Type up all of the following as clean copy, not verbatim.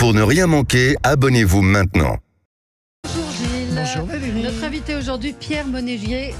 Pour ne rien manquer, abonnez-vous maintenant. Bonjour Gilles. Bonjour Valérie. Notre invité aujourd'hui, Pierre Monégier,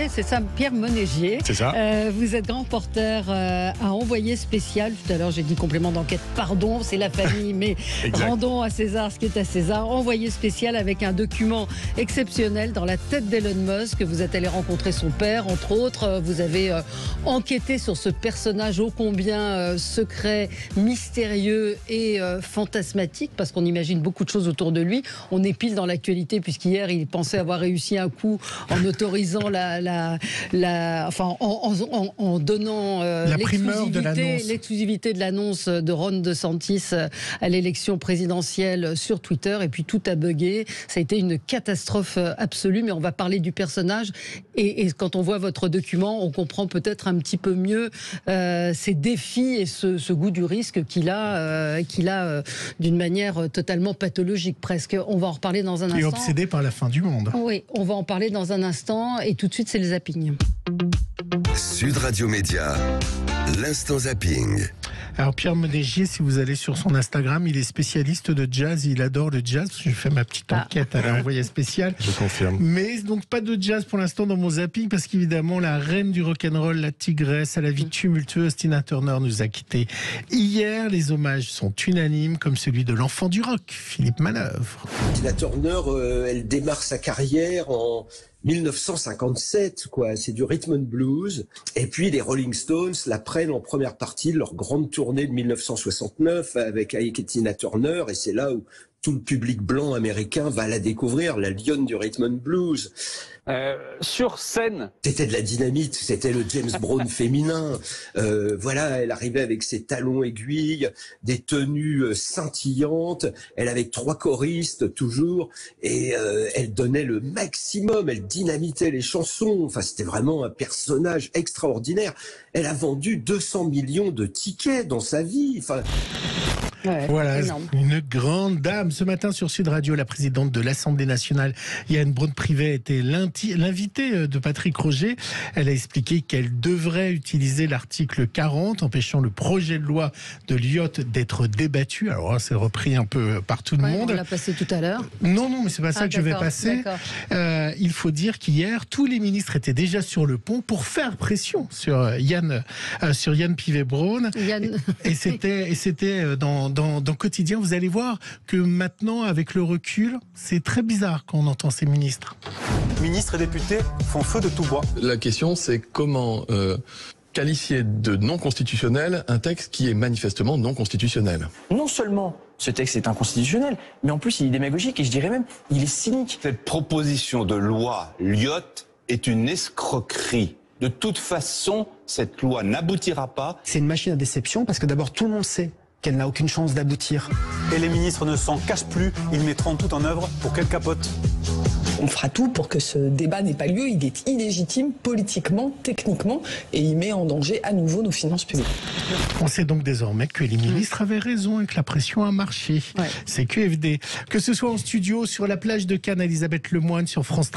c'est ça, Pierre Monégier. C'est ça. Vous êtes grand reporter à Envoyé spécial. Tout à l'heure, j'ai dit complément d'enquête. Pardon, c'est la famille, mais rendons à César ce qui est à César. Envoyé spécial avec un document exceptionnel dans la tête d'Elon Musk. Vous êtes allé rencontrer son père, entre autres. Vous avez enquêté sur ce personnage ô combien secret, mystérieux et fantasmatique, parce qu'on imagine beaucoup de choses autour de lui. On est pile dans l'actualité, puisqu'hier, il pensait avoir réussi un coup en autorisant en donnant l'exclusivité de l'annonce de Ron DeSantis à l'élection présidentielle sur Twitter, et puis tout a bugué. Ça a été une catastrophe absolue, mais on va parler du personnage, et quand on voit votre document, on comprend peut-être un petit peu mieux ses défis et ce goût du risque qu'il a d'une manière totalement pathologique presque. On va en reparler dans un instant. Et obsédé par la fin du monde. Oui, on va en parler dans un instant, et tout de suite c'est le zapping. Sud Radio Média, l'instant zapping. Alors Pierre Monégier, si vous allez sur son Instagram, il est spécialiste de jazz, il adore le jazz. J'ai fait ma petite enquête à l'envoyé spécial. Je confirme. Mais donc pas de jazz pour l'instant dans mon zapping, parce qu'évidemment la reine du rock'n'roll, la tigresse à la vie tumultueuse, Tina Turner nous a quittés hier. Les hommages sont unanimes, comme celui de l'enfant du rock, Philippe Manœuvre. Tina Turner, elle démarre sa carrière en 1957, quoi. C'est du rhythm and blues. Et puis les Rolling Stones la prennent en première partie de leur grande tournée de 1969 avec Ike et Tina Turner, et c'est là où tout le public blanc américain va la découvrir, la lionne du rhythm and blues. Sur scène, C'était de la dynamite, c'était le James Brown féminin. Voilà, elle arrivait avec ses talons aiguilles, des tenues scintillantes. Elle avait 3 choristes toujours, et elle donnait le maximum. Elle dynamitait les chansons. Enfin, c'était vraiment un personnage extraordinaire. Elle a vendu 200 millions de tickets dans sa vie. Enfin. Ouais, Voilà, énorme. une grande dame. Ce matin sur Sud Radio, la présidente de l'Assemblée nationale, Yaël Braun-Pivet, était l'invitée de Patrick Roger. Elle a expliqué qu'elle devrait utiliser l'article 40, empêchant le projet de loi de Lyotte d'être débattu. Alors là, c'est repris un peu par tout le monde. On l'a passé tout à l'heure. Non, mais c'est pas ça que je vais passer. Il faut dire qu'hier, tous les ministres étaient déjà sur le pont pour faire pression sur Yann Pivet-Braun. Et c'était dans Quotidien. Vous allez voir que maintenant, avec le recul, c'est très bizarre quand on entend ces ministres. Ministres et députés font feu de tout bois. La question, c'est comment qualifier de non constitutionnel un texte qui est manifestement non constitutionnel. Non seulement ce texte est inconstitutionnel, mais en plus il est démagogique, et je dirais même, il est cynique. Cette proposition de loi Lyotte est une escroquerie. De toute façon, cette loi n'aboutira pas. C'est une machine à déception, parce que d'abord tout le monde sait qu'elle n'a aucune chance d'aboutir. Et les ministres ne s'en cachent plus, ils mettront tout en œuvre pour qu'elle capote. On fera tout pour que ce débat n'ait pas lieu. Il est illégitime politiquement, techniquement, et il met en danger à nouveau nos finances publiques. On sait donc désormais que les ministres avaient raison et que la pression a marché. Ouais. C'est QFD. Que ce soit en studio, sur la plage de Cannes, Elisabeth Lemoine, sur France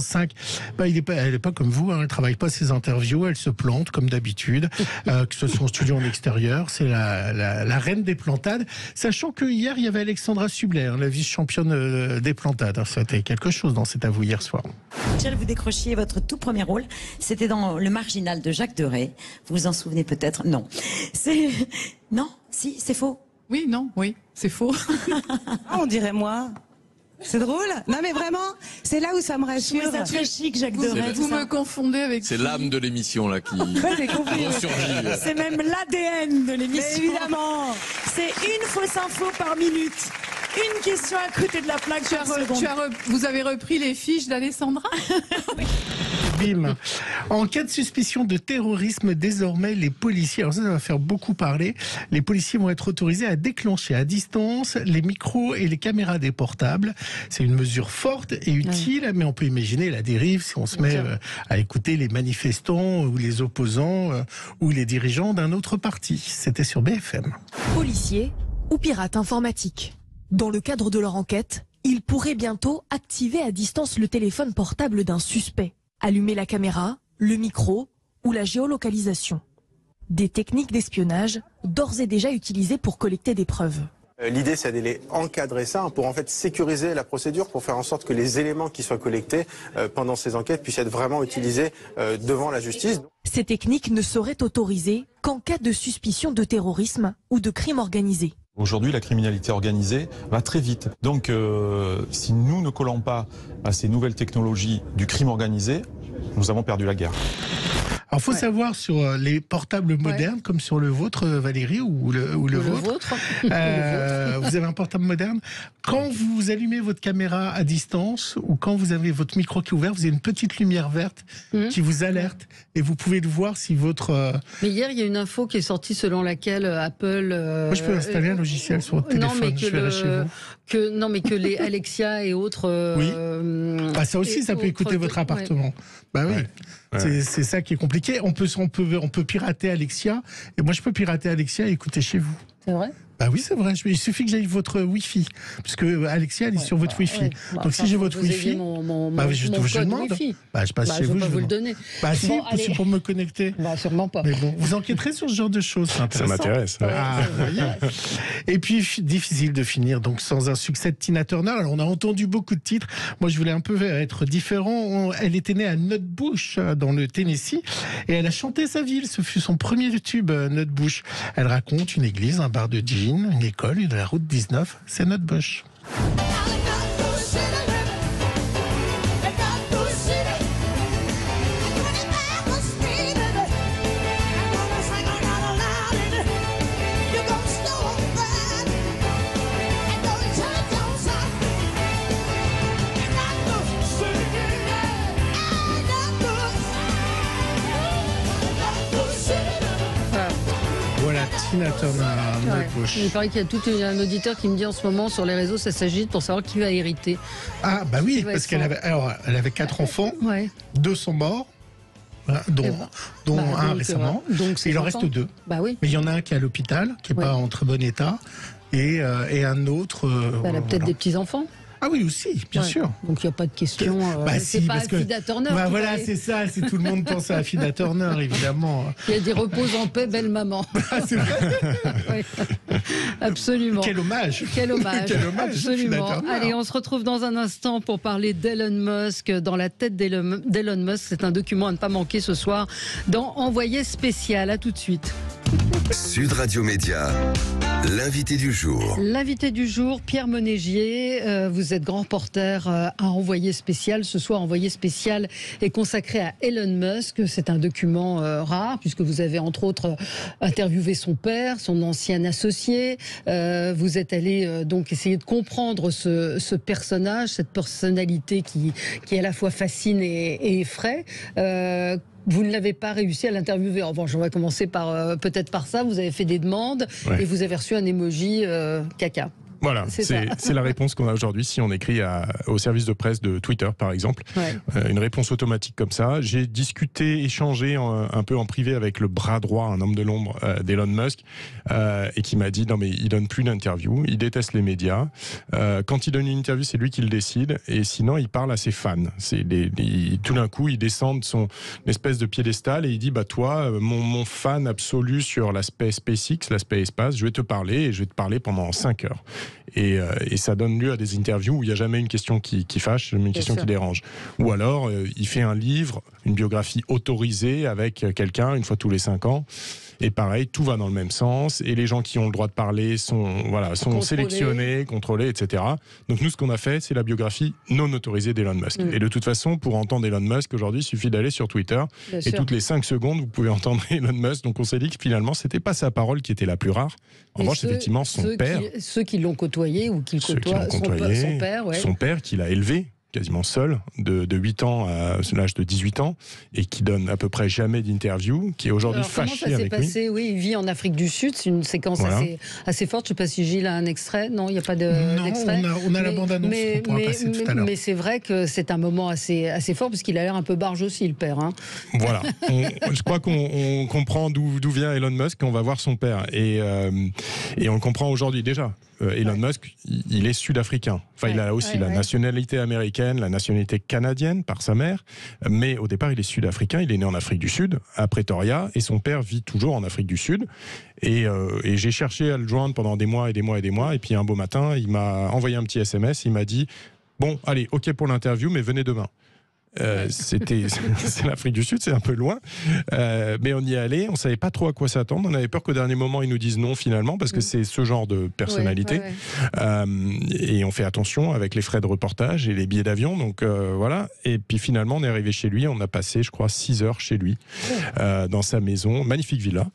5, elle n'est pas comme vous, elle ne travaille pas ses interviews, elle se plante comme d'habitude. Que ce soit en studio ou en extérieur, c'est la reine des plantades. Sachant que hier, il y avait Alexandra Sublet, la vice-championne des plantades. C'était quelque chose dans cet avou hier soir. Michel, vous décrochiez votre tout premier rôle. C'était dans Le Marginal de Jacques Deray. Vous vous en souvenez peut-être? Non. Non? Si, c'est faux. Oui, non, oui, c'est faux. On dirait moi. C'est drôle. Non mais vraiment, c'est là où ça me rassure. C'est très chic, Jacques Deray. Vous me confondez avec... C'est l'âme de l'émission là qui ressurgit. C'est même l'ADN de l'émission. Mais évidemment. C'est une fausse info par minute. Une question à côté de la plaque. Vous avez repris les fiches d'Alessandra? Bim. En cas de suspicion de terrorisme, désormais, les policiers, alors ça va faire beaucoup parler, les policiers vont être autorisés à déclencher à distance les micros et les caméras des portables. C'est une mesure forte et utile, mais on peut imaginer la dérive si on se met à écouter les manifestants ou les opposants ou les dirigeants d'un autre parti. C'était sur BFM. Policiers ou pirates informatiques. Dans le cadre de leur enquête, ils pourraient bientôt activer à distance le téléphone portable d'un suspect, allumer la caméra, le micro ou la géolocalisation. Des techniques d'espionnage d'ores et déjà utilisées pour collecter des preuves. L'idée, c'est d'aller encadrer ça pour en fait sécuriser la procédure, pour faire en sorte que les éléments qui soient collectés pendant ces enquêtes puissent être vraiment utilisés devant la justice. Ces techniques ne seraient autorisées qu'en cas de suspicion de terrorisme ou de crime organisé. Aujourd'hui, la criminalité organisée va très vite. Donc, si nous ne collons pas à ces nouvelles technologies du crime organisé, nous avons perdu la guerre. Alors, il faut savoir sur les portables modernes, comme sur le vôtre, Valérie, ou le vôtre. Vous avez un portable moderne. Quand vous allumez votre caméra à distance ou quand vous avez votre micro qui est ouvert, vous avez une petite lumière verte qui vous alerte et vous pouvez le voir si votre... Mais hier, il y a une info qui est sortie selon laquelle Apple... Moi, je peux installer un logiciel sur votre téléphone. Non, mais que les Alexia et autres... Oui. Ça aussi, ça peut écouter votre appartement. Ouais. Bah oui. Ouais. C'est ça qui est compliqué. On peut pirater Alexia. Et moi, je peux pirater Alexia et écouter chez vous. C'est vrai ? Bah oui, c'est vrai. Il suffit que j'aille votre Wi-Fi. Puisque Alexia, elle est sur votre Wi-Fi. Donc si j'ai votre Wi-Fi, je demande. Wifi. Je passe chez vous. Je vais pas vous le donner. C'est pour me connecter. Sûrement pas. Mais bon, vous enquêterez sur ce genre de choses. Ça m'intéresse. Et puis, difficile de finir donc sans un succès de Tina Turner. Alors, on a entendu beaucoup de titres. Moi, je voulais un peu être différent. Elle était née à Nutbush, dans le Tennessee. Et elle a chanté sa ville. Ce fut son premier tube, Nutbush. Elle raconte une église, un bar de jeans, une école, une la route 19, c'est Nutbush. Tina Turner, Nutbush. Il paraît qu'il y a tout un auditeur qui me dit en ce moment sur les réseaux, ça s'agite pour savoir qui va hériter. Ah bah oui, parce qu'elle avait 4 enfants, 2 sont morts, dont un récemment, il en reste 2. Bah oui. Mais il y en a un qui est à l'hôpital, qui n'est pas en très bon état, et un autre... elle a peut-être des petits-enfants. Ah oui, aussi, bien sûr. Donc il n'y a pas de question. C'est pas Afida Turner. Voilà, c'est ça. Si tout le monde pense à Afida Turner, évidemment. Il y a des repos en paix, belle maman. C'est vrai. Absolument. Quel hommage. Quel hommage. Absolument. Turner. Allez, on se retrouve dans un instant pour parler d'Elon Musk. Dans la tête d'Elon Musk, c'est un document à ne pas manquer ce soir dans Envoyé spécial. À tout de suite. Sud Radio Média, l'invité du jour. L'invité du jour, Pierre Monégier. Vous êtes grand reporter à Envoyé spécial. Ce soir, Envoyé spécial est consacré à Elon Musk. C'est un document rare puisque vous avez entre autres interviewé son père, son ancien associé. Vous êtes allé donc essayer de comprendre ce personnage, cette personnalité qui à la fois fascine et effraie. Vous ne l'avez pas réussi à l'interviewer. En revanche, on va commencer peut-être par ça. Vous avez fait des demandes et vous avez reçu un emoji caca. Voilà, c'est la réponse qu'on a aujourd'hui si on écrit au service de presse de Twitter, par exemple. Une réponse automatique comme ça. J'ai discuté, échangé un peu en privé avec le bras droit, un homme de l'ombre d'Elon Musk, et qui m'a dit non mais il donne plus d'interviews, il déteste les médias. Quand il donne une interview, c'est lui qui le décide, et sinon il parle à ses fans. Tout d'un coup, il descend de son espèce de piédestal et il dit bah toi, mon fan absolu sur l'aspect SpaceX, l'aspect espace, je vais te parler et je vais te parler pendant 5 heures. Et ça donne lieu à des interviews où il n'y a jamais une question qui fâche, jamais une question qui dérange. Ou alors, il fait un livre, une biographie autorisée avec quelqu'un une fois tous les 5 ans. Et pareil, tout va dans le même sens. Et les gens qui ont le droit de parler sont sélectionnés, contrôlés, etc. Donc nous, ce qu'on a fait, c'est la biographie non autorisée d'Elon Musk. Et de toute façon, pour entendre Elon Musk, aujourd'hui, il suffit d'aller sur Twitter. Et toutes les 5 secondes, vous pouvez entendre Elon Musk. Donc on s'est dit que finalement, c'était pas sa parole qui était la plus rare. En revanche, effectivement, son père... Ceux qui l'ont côtoyé ou qui le côtoient, son père. Son père qui l'a élevé quasiment seul, de 8 ans à l'âge de 18 ans, et qui donne à peu près jamais d'interview, qui est aujourd'hui fâché avec lui. Comment ça s'est passé ? Oui, il vit en Afrique du Sud, c'est une séquence assez forte. Je ne sais pas si Gilles a un extrait. Non, il n'y a pas d'extrait. On a la bande-annonce qu'on pourra passer tout à l'heure. Mais c'est vrai que c'est un moment assez fort, parce qu'il a l'air un peu barge aussi, le père. Hein. Voilà. Je crois qu'on comprend d'où vient Elon Musk, on va voir son père. Et on le comprend aujourd'hui déjà. Elon Musk, il est sud-africain. Enfin, il a aussi la nationalité américaine, la nationalité canadienne par sa mère, mais au départ, il est sud-africain. Il est né en Afrique du Sud, à Pretoria, et son père vit toujours en Afrique du Sud. Et j'ai cherché à le joindre pendant des mois et des mois et des mois, et puis un beau matin, il m'a envoyé un petit SMS, il m'a dit « Bon, allez, ok pour l'interview, mais venez demain ». C'est l'Afrique du Sud, c'est un peu loin, mais on y est allé, on savait pas trop à quoi s'attendre, on avait peur qu'au dernier moment ils nous disent non finalement, parce que c'est ce genre de personnalité, et on fait attention avec les frais de reportage et les billets d'avion, donc voilà, et puis finalement on est arrivé chez lui, on a passé je crois 6 heures chez lui, dans sa maison, magnifique villa,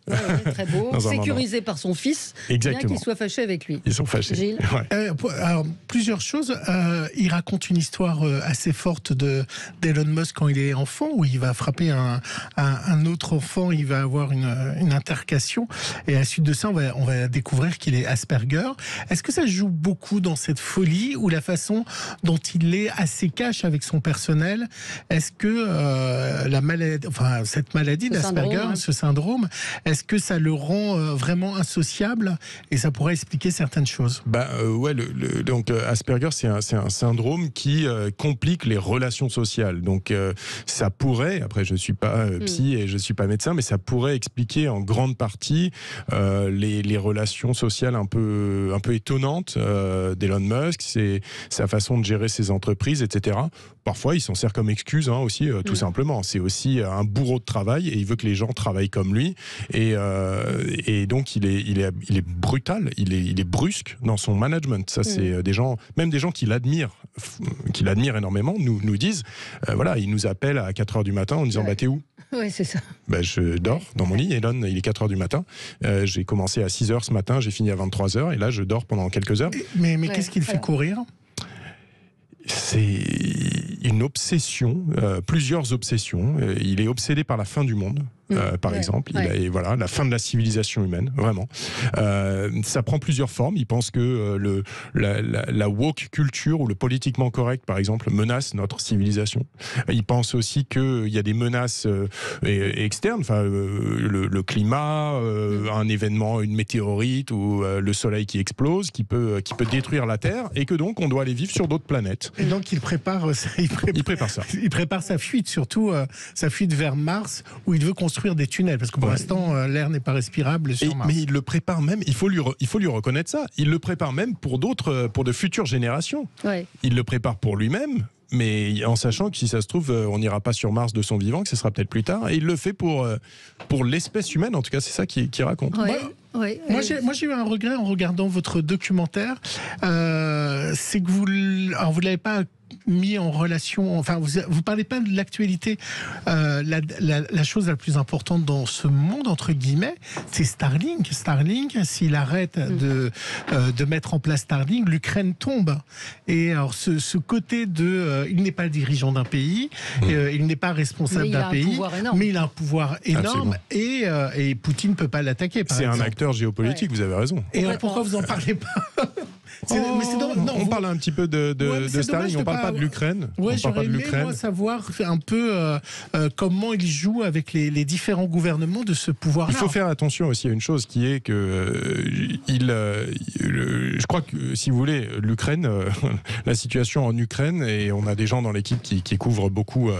très beau, sécurisé par son fils, bien qu'il soit fâché avec lui. Ils sont fâchés. Gilles. Alors, plusieurs choses, il raconte une histoire assez forte d'Elon Musk quand il est enfant, où il va frapper un autre enfant, il va avoir une intercation, et à la suite de ça, on va découvrir qu'il est Asperger. Est-ce que ça joue beaucoup dans cette folie, ou la façon dont il est assez cash avec son personnel? Est-ce que cette maladie d'Asperger, ce syndrome, est-ce que ça le rend vraiment insociable, et ça pourrait expliquer certaines choses? Donc Asperger, c'est un syndrome qui complique les relations sociales. Donc ça pourrait, après je ne suis pas psy et je ne suis pas médecin, mais ça pourrait expliquer en grande partie les relations sociales un peu étonnantes d'Elon Musk, c'est sa façon de gérer ses entreprises, etc. Parfois il s'en sert comme excuse aussi, tout simplement. C'est aussi un bourreau de travail, et il veut que les gens travaillent comme lui, et donc il est brutal, il est brusque dans son management. Ça c'est même des gens qui l'admirent énormément nous disent, voilà, il nous appelle à 4h du matin en disant bah t'es où? Oui, c'est ça. Je dors dans mon lit, Elon, il est 4h du matin. J'ai commencé à 6h ce matin, j'ai fini à 23h, et là je dors pendant quelques heures. Mais qu'est-ce qui le fait courir? C'est une obsession, plusieurs obsessions. Il est obsédé par la fin du monde. Par exemple, voilà, la fin de la civilisation humaine, vraiment. Ça prend plusieurs formes. Il pense que la woke culture ou le politiquement correct, par exemple, menace notre civilisation. Il pense aussi qu'il y a des menaces externes, le climat, un événement, une météorite ou le soleil qui explose, qui peut détruire la Terre, et que donc on doit aller vivre sur d'autres planètes. Et donc il prépare ça. Il prépare sa fuite, surtout sa fuite vers Mars, où il veut construire des tunnels, parce que pour l'instant l'air n'est pas respirable sur Mars. Mais il le prépare même, il faut lui reconnaître ça, il le prépare même pour de futures générations. Il le prépare pour lui-même, mais en sachant que si ça se trouve on n'ira pas sur Mars de son vivant, que ce sera peut-être plus tard, et il le fait pour l'espèce humaine, en tout cas c'est ça qu'il raconte. Moi j'ai eu un regret en regardant votre documentaire, c'est que vous ne l'avez pas mis en relation, enfin vous parlez pas de l'actualité, la chose la plus importante dans ce monde entre guillemets, c'est Starlink, s'il arrête de mettre en place Starlink, l'Ukraine tombe. Et alors ce côté il n'est pas le dirigeant d'un pays, il n'est pas responsable d'un pays, mais il a un pouvoir énorme, et Poutine ne peut pas l'attaquer. C'est un acteur géopolitique, vous avez raison. Et pourquoi vous en parlez pas? On parle un petit peu de Starlink, on ne parle pas de l'Ukraine. J'aurais aimé savoir un peu comment il joue avec les différents gouvernements de ce pouvoir-là. Il faut faire attention aussi à une chose, qui est que je crois que, si vous voulez, l'Ukraine, la situation en Ukraine, et on a des gens dans l'équipe qui couvrent beaucoup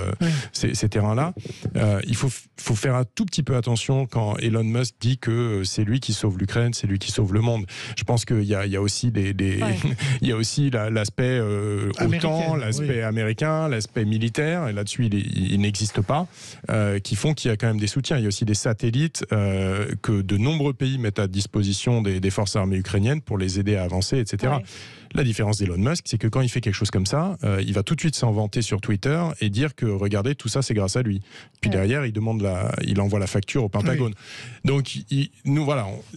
ces terrains-là, il faut faire un tout petit peu attention quand Elon Musk dit que c'est lui qui sauve l'Ukraine, c'est lui qui sauve le monde. Je pense qu'il y a aussi il y a aussi l'aspect OTAN, l'aspect américain, l'aspect militaire, et là-dessus il n'existe pas, qui font qu'il y a quand même des soutiens. Il y a aussi des satellites que de nombreux pays mettent à disposition des forces armées ukrainiennes pour les aider à avancer, etc. La différence d'Elon Musk, c'est que quand il fait quelque chose comme ça, il va tout de suite s'en vanter sur Twitter et dire que regardez, tout ça c'est grâce à lui. Puis derrière, il envoie la facture au Pentagone. Donc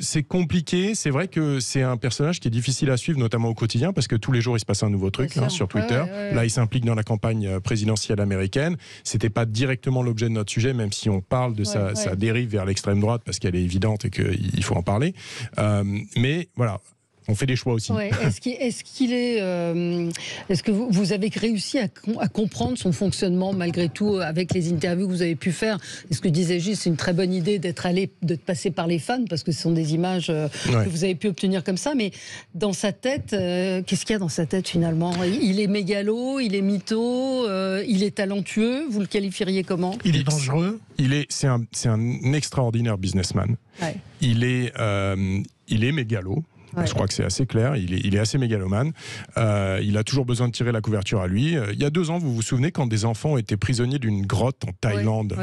c'est compliqué. C'est vrai que c'est un personnage qui est difficile à suivre, notamment au quotidien, parce que tous les jours il se passe un nouveau truc sur Twitter. Là, il s'implique dans la campagne présidentielle américaine. C'était pas directement l'objet de notre sujet, même si on parle de sa dérive vers l'extrême droite, parce qu'elle est évidente et qu'il faut en parler. Mais voilà. on fait des choix aussi. Ouais. Est-ce que vous avez réussi à comprendre son fonctionnement malgré tout avec les interviews que vous avez pu faire? Et ce que disait Gilles, c'est une très bonne idée de passer par les fans parce que ce sont des images que vous avez pu obtenir comme ça. Mais dans sa tête, qu'est-ce qu'il y a dans sa tête finalement? Il est mégalo, il est mytho, il est talentueux. Vous le qualifieriez comment? Il est dangereux. C'est un extraordinaire businessman. Ouais. Il est mégalo. Ouais. Je crois que c'est assez clair, il est assez mégalomane, il a toujours besoin de tirer la couverture à lui. Il y a 2 ans, vous vous souvenez, quand des enfants étaient prisonniers d'une grotte en Thaïlande,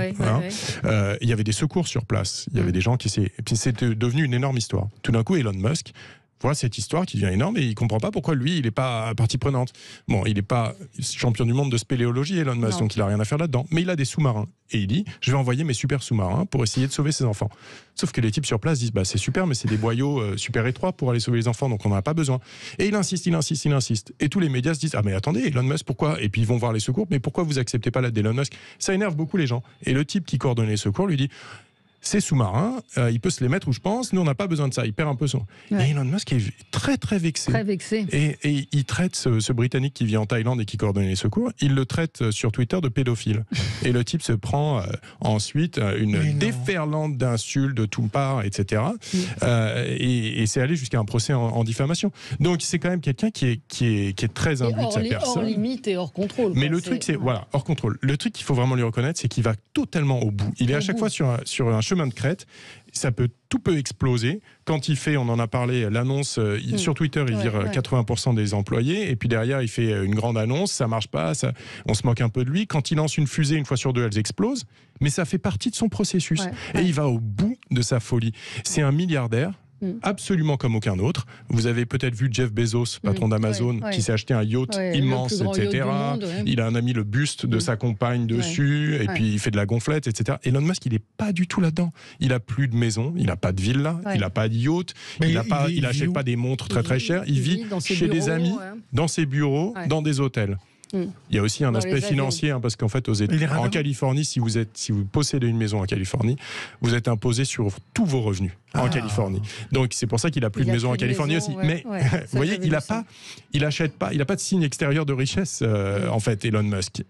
il y avait des secours sur place, il y avait des gens qui essayaient, et puis c'était devenu une énorme histoire. Tout d'un coup, Elon Musk voit cette histoire qui devient énorme et il ne comprend pas pourquoi lui, il n'est pas partie prenante. Bon, il n'est pas champion du monde de spéléologie, Elon Musk, donc il n'a rien à faire là-dedans. Mais il a des sous-marins. Et il dit, je vais envoyer mes super sous-marins pour essayer de sauver ses enfants. Sauf que les types sur place disent, bah, c'est super, mais c'est des boyaux super étroits pour aller sauver les enfants, donc on n'en a pas besoin. Et il insiste. Et tous les médias se disent, ah mais attendez, Elon Musk, pourquoi? Et puis ils vont voir les secours, mais pourquoi vous acceptez pas l'aide d'Elon Musk? Ça énerve beaucoup les gens. Et le type qui coordonne les secours lui dit, ces sous-marins, il peut se les mettre où je pense, nous on n'a pas besoin de ça, il perd un peu son... Et Elon Musk est très très vexé. Très vexé. Et il traite ce Britannique qui vit en Thaïlande et qui coordonne les secours, il le traite sur Twitter de pédophile. Et le type se prend ensuite une déferlante d'insultes de tout part, etc. Et c'est allé jusqu'à un procès en diffamation. Donc c'est quand même quelqu'un qui est très imbu de sa personne. Hors limite et hors contrôle. Mais le truc, c'est... Voilà, hors contrôle. Le truc qu'il faut vraiment lui reconnaître, c'est qu'il va totalement au bout. Il est à chaque fois sur un chemin de crête, tout peut exploser. Quand il fait, on en a parlé, l'annonce, sur Twitter, il vire 80% des employés, et puis derrière, il fait une grande annonce, ça marche pas, on se moque un peu de lui. Quand il lance une fusée, une fois sur 2, elles explosent, mais ça fait partie de son processus. Et il va au bout de sa folie. C'est un milliardaire, absolument comme aucun autre. Vous avez peut-être vu Jeff Bezos, patron d'Amazon, qui s'est acheté un yacht immense, etc. Il a mis le buste de sa compagne dessus, et puis il fait de la gonflette, etc. Elon Musk, il n'est pas du tout là-dedans. Il n'a plus de maison, il n'a pas de villa, il n'a pas de yacht, il n'achète pas des montres très très chères. Il vit chez des amis, dans ses bureaux, dans des hôtels. Il y a aussi un aspect financier, parce qu'en fait, en Californie, si vous possédez une maison en Californie, vous êtes imposé sur tous vos revenus en Californie. Donc c'est pour ça qu'il a plus de maison en Californie aussi. Mais vous voyez, il n'achète pas, il n'a pas de signe extérieur de richesse. En fait, Elon Musk,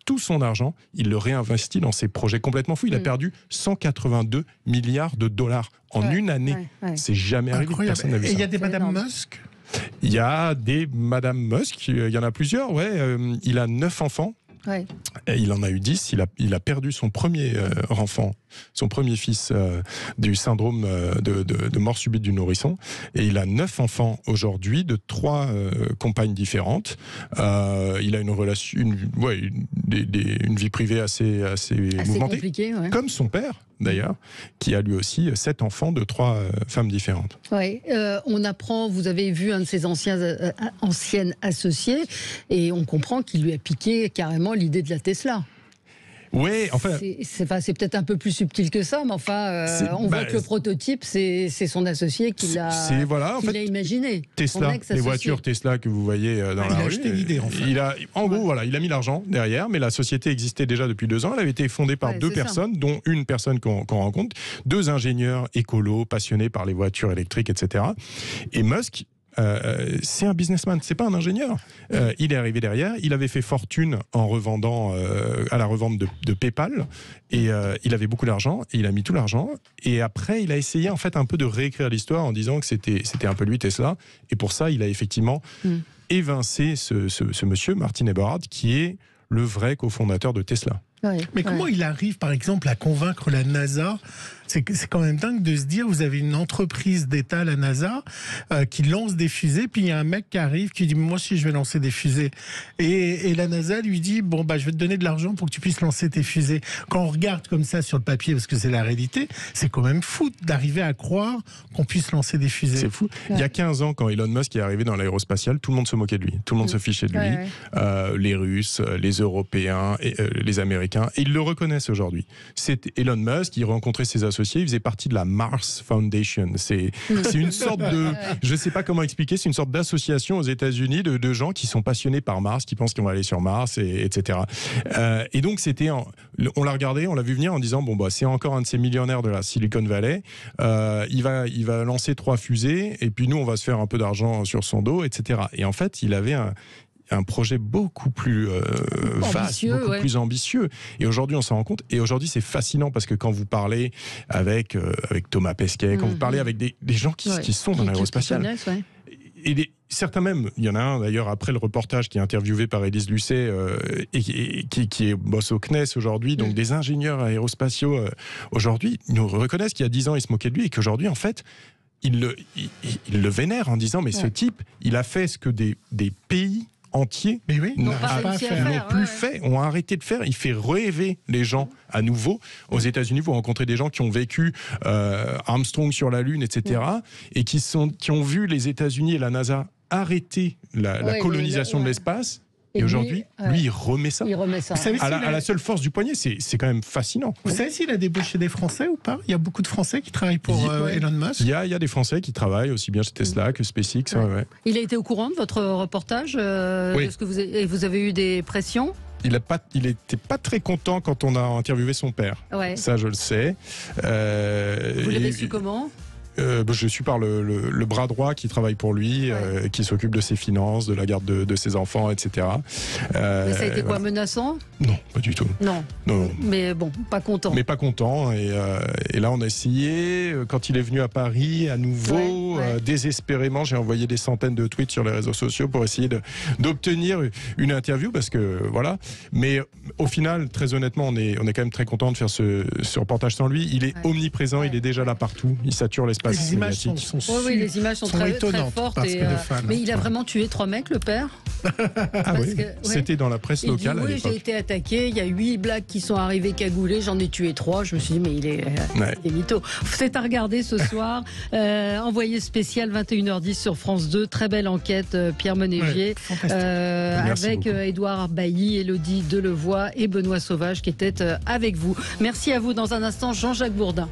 tout son argent, il le réinvestit dans ses projets complètement fous. Il a perdu 182 milliards de dollars en une année. C'est jamais arrivé. Personne n'a vu ça. Et il y a des Madame Musk. Il y a des Madame Musk, il y en a plusieurs, il a 9 enfants. Et il en a eu 10, il a perdu son premier enfant, son premier fils du syndrome de mort subite du nourrisson. Et il a 9 enfants aujourd'hui de 3 compagnes différentes. Il a une relation, une vie privée assez mouvementée, comme son père d'ailleurs, qui a lui aussi 7 enfants de 3 femmes différentes. On apprend, vous avez vu un de ses anciennes associées, et on comprend qu'il lui a piqué carrément l'idée de la Tesla. Oui, enfin... C'est peut-être un peu plus subtil que ça, mais enfin, on voit que le prototype, c'est son associé qui l'a imaginé. Tesla, les voitures Tesla que vous voyez dans la rue. Il a acheté l'idée, en fait. Il a mis l'argent derrière, mais la société existait déjà depuis 2 ans. Elle avait été fondée par 2 personnes, dont une personne qu'on rencontre, 2 ingénieurs écolos, passionnés par les voitures électriques, etc. Et Musk... c'est un businessman, c'est pas un ingénieur. Il est arrivé derrière, il avait fait fortune en revendant à la revente de PayPal, et il avait beaucoup d'argent, et il a mis tout l'argent, et après il a essayé en fait un peu de réécrire l'histoire en disant que c'était un peu lui Tesla, et pour ça il a effectivement évincé ce monsieur Martin Eberhard, qui est le vrai cofondateur de Tesla. Mais comment il arrive, par exemple, à convaincre la NASA? C'est quand même dingue de se dire, vous avez une entreprise d'État, la NASA, qui lance des fusées, puis il y a un mec qui arrive, qui dit, moi aussi je vais lancer des fusées. Et la NASA lui dit, bon, je vais te donner de l'argent pour que tu puisses lancer tes fusées. Quand on regarde comme ça sur le papier, parce que c'est la réalité, c'est quand même fou d'arriver à croire qu'on puisse lancer des fusées. C'est fou. Il y a 15 ans, quand Elon Musk est arrivé dans l'aérospatiale, tout le monde se moquait de lui. Tout le monde se fichait de lui. Les Russes, les Européens, et, les Américains, américains, et ils le reconnaissent aujourd'hui. C'est Elon Musk, il rencontrait ses associés, il faisait partie de la Mars Foundation. C'est une sorte de, je ne sais pas comment expliquer, c'est une sorte d'association aux États-Unis de gens qui sont passionnés par Mars, qui pensent qu'on va aller sur Mars, etc. Et donc on l'a regardé, on l'a vu venir en disant c'est encore un de ces millionnaires de la Silicon Valley. Il va lancer 3 fusées, et puis nous on va se faire un peu d'argent sur son dos, etc. Et en fait, il avait un projet beaucoup plus vaste, beaucoup plus ambitieux. Et aujourd'hui, on s'en rend compte. Et aujourd'hui, c'est fascinant parce que quand vous parlez avec Thomas Pesquet, quand vous parlez avec des gens qui sont dans l'aérospatial, et certains même, il y en a un d'ailleurs après le reportage qui est interviewé par Élise Lucet et qui est boss au CNES aujourd'hui, donc des ingénieurs aérospatiaux aujourd'hui nous reconnaissent qu'il y a 10 ans ils se moquaient de lui et qu'aujourd'hui en fait ils le vénèrent en disant mais ce type il a fait ce que des pays entiers n'ont plus fait, ont arrêté de faire. Il fait rêver les gens à nouveau. Aux États-Unis, vous rencontrez des gens qui ont vécu Armstrong sur la Lune, etc. et qui ont vu les États-Unis et la NASA arrêter la colonisation de l'espace. Et aujourd'hui, lui, il remet ça. Vous savez, à la seule force du poignet, c'est quand même fascinant. Vous savez s'il a débauché des Français ou pas? Il y a beaucoup de Français qui travaillent pour Elon Musk. Il y a des Français qui travaillent aussi bien chez Tesla que SpaceX. Il a été au courant de votre reportage Est-ce que vous avez eu des pressions? Il n'était pas très content quand on a interviewé son père. Ça, je le sais. Vous l'avez su comment? Je suis par le bras droit qui travaille pour lui, qui s'occupe de ses finances, de la garde de ses enfants, etc. Mais ça a été quoi, menaçant? Non, pas du tout. Non. Mais bon, pas content. Mais pas content. Et là, on a essayé. Quand il est venu à Paris, à nouveau, désespérément, j'ai envoyé des centaines de tweets sur les réseaux sociaux pour essayer d'obtenir une interview, parce que voilà. Mais au final, très honnêtement, on est quand même très content de faire ce reportage sans lui. Il est omniprésent, il est déjà là partout. Il sature l'espace. Les images sont les images sont très fortes. Parce que de fans, mais il a vraiment tué 3 mecs, le père? C'était dans la presse locale. Oui, j'ai été attaqué. Il y a 8 blacks qui sont arrivés cagoulés. J'en ai tué 3. Je me suis dit, mais il est mytho. C'est à regarder ce soir. Envoyé spécial 21h10 sur France 2. Très belle enquête, Pierre Monégier. Avec Édouard Bailly, Élodie Delevoye et Benoît Sauvage qui étaient avec vous. Merci à vous. Dans un instant, Jean-Jacques Bourdin.